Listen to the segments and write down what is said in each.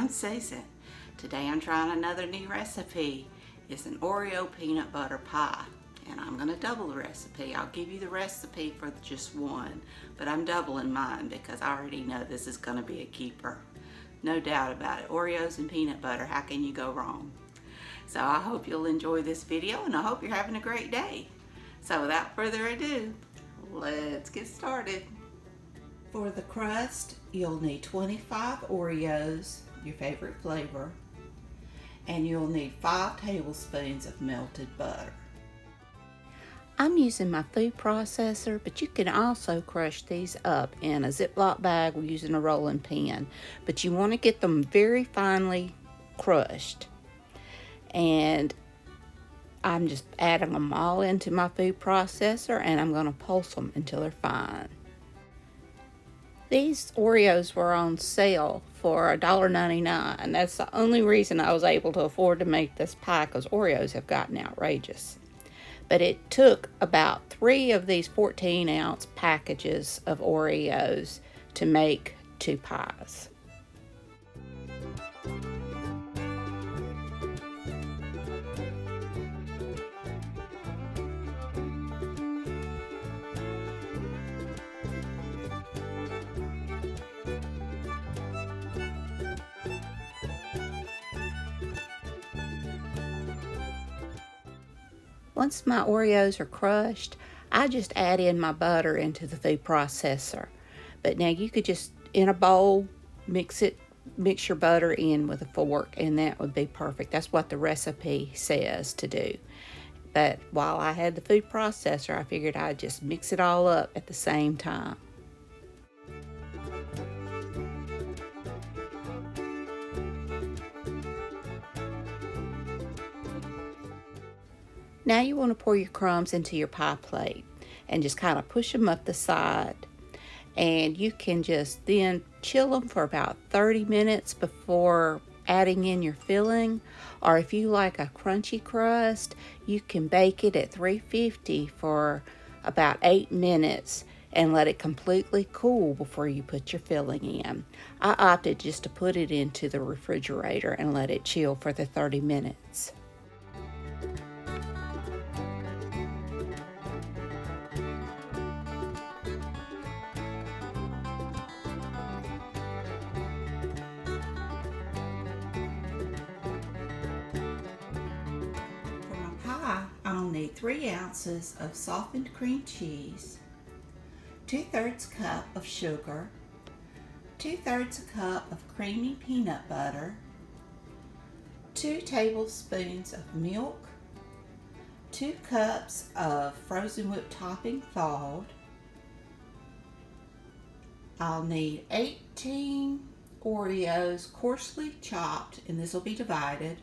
I'm Susan. Today I'm trying another new recipe. It's an Oreo peanut butter pie, and I'm going to double the recipe. I'll give you the recipe for just one, but I'm doubling mine because I already know this is going to be a keeper. No doubt about it. Oreos and peanut butter, how can you go wrong? So I hope you'll enjoy this video, and I hope you're having a great day. So without further ado, let's get started. For the crust, you'll need 25 Oreos, your favorite flavor, and you'll need 5 tablespoons of melted butter. I'm using my food processor, but you can also crush these up in a Ziploc bag using a rolling pin, but you want to get them very finely crushed. And I'm just adding them all into my food processor, and I'm going to pulse them until they're fine. These Oreos were on sale for $1.99. That's the only reason I was able to afford to make this pie, because Oreos have gotten outrageous. But it took about 3 of these 14-ounce packages of Oreos to make 2 pies. Once my Oreos are crushed, I just add in my butter into the food processor. But now you could just, in a bowl, mix your butter in with a fork, and that would be perfect. That's what the recipe says to do. But while I had the food processor, I figured I'd just mix it all up at the same time. Now you want to pour your crumbs into your pie plate and just kind of push them up the side. And you can just then chill them for about 30 minutes before adding in your filling. Or if you like a crunchy crust, you can bake it at 350 for about 8 minutes and let it completely cool before you put your filling in. I opted just to put it into the refrigerator and let it chill for the 30 minutes. I'll need 3 ounces of softened cream cheese, 2/3 cup of sugar, 2/3 cup of creamy peanut butter, 2 tablespoons of milk, 2 cups of frozen whipped topping thawed. I'll need 18 Oreos coarsely chopped, and this will be divided,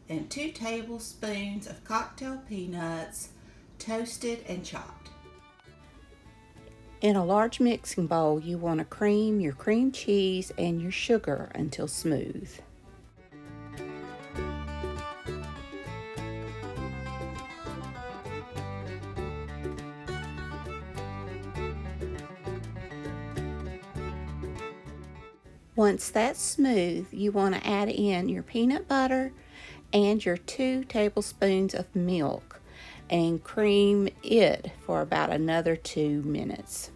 and 2 tablespoons of cocktail peanuts, toasted and chopped. In a large mixing bowl, you want to cream your cream cheese and your sugar until smooth. Once that's smooth, you want to add in your peanut butter and your 2 tablespoons of milk and cream it for about another 2 minutes.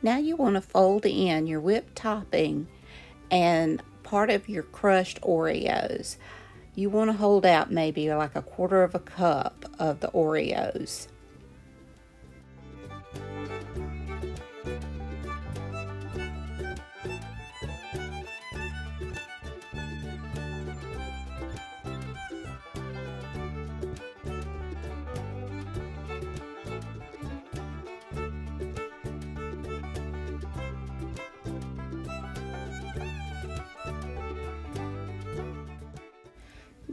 Now you want to fold in your whipped topping and part of your crushed Oreos. You want to hold out maybe like 1/4 cup of the Oreos.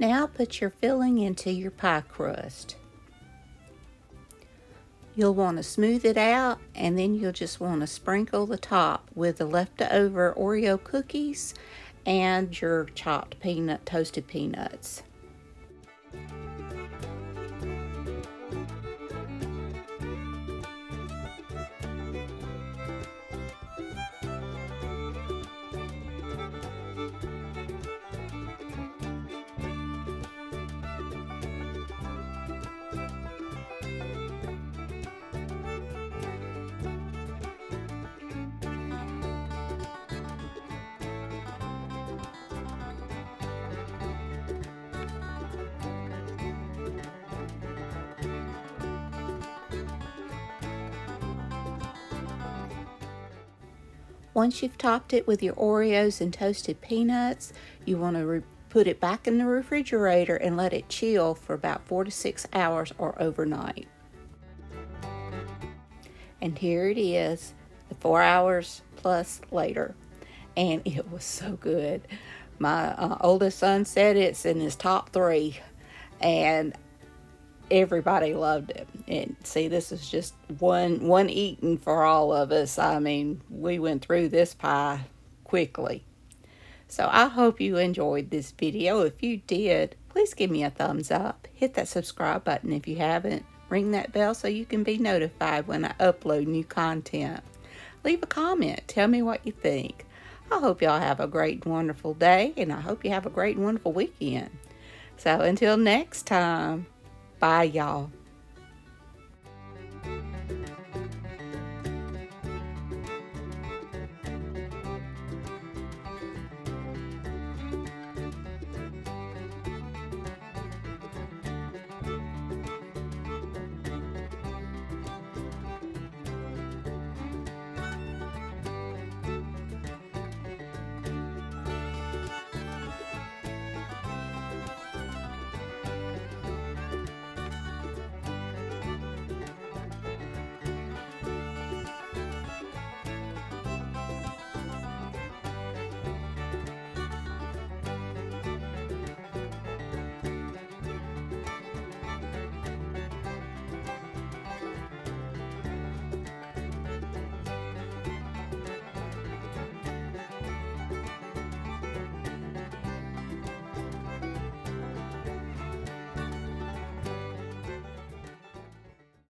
Now put your filling into your pie crust. You'll want to smooth it out, and then you'll just want to sprinkle the top with the leftover Oreo cookies and your chopped toasted peanuts. Once you've topped it with your Oreos and toasted peanuts, you want to put it back in the refrigerator and let it chill for about 4 to 6 hours or overnight. And here it is, 4 hours plus later, and it was so good. My oldest son said it's in his top 3, and everybody loved it. And see, this is just one eating for all of us. I mean, we went through this pie quickly. So I hope you enjoyed this video. If you did, please give me a thumbs up. Hit that subscribe button if you haven't. Ring that bell so you can be notified when I upload new content. Leave a comment. Tell me what you think. I hope y'all have a great and wonderful day, and I hope you have a great and wonderful weekend. So until next time, bye y'all.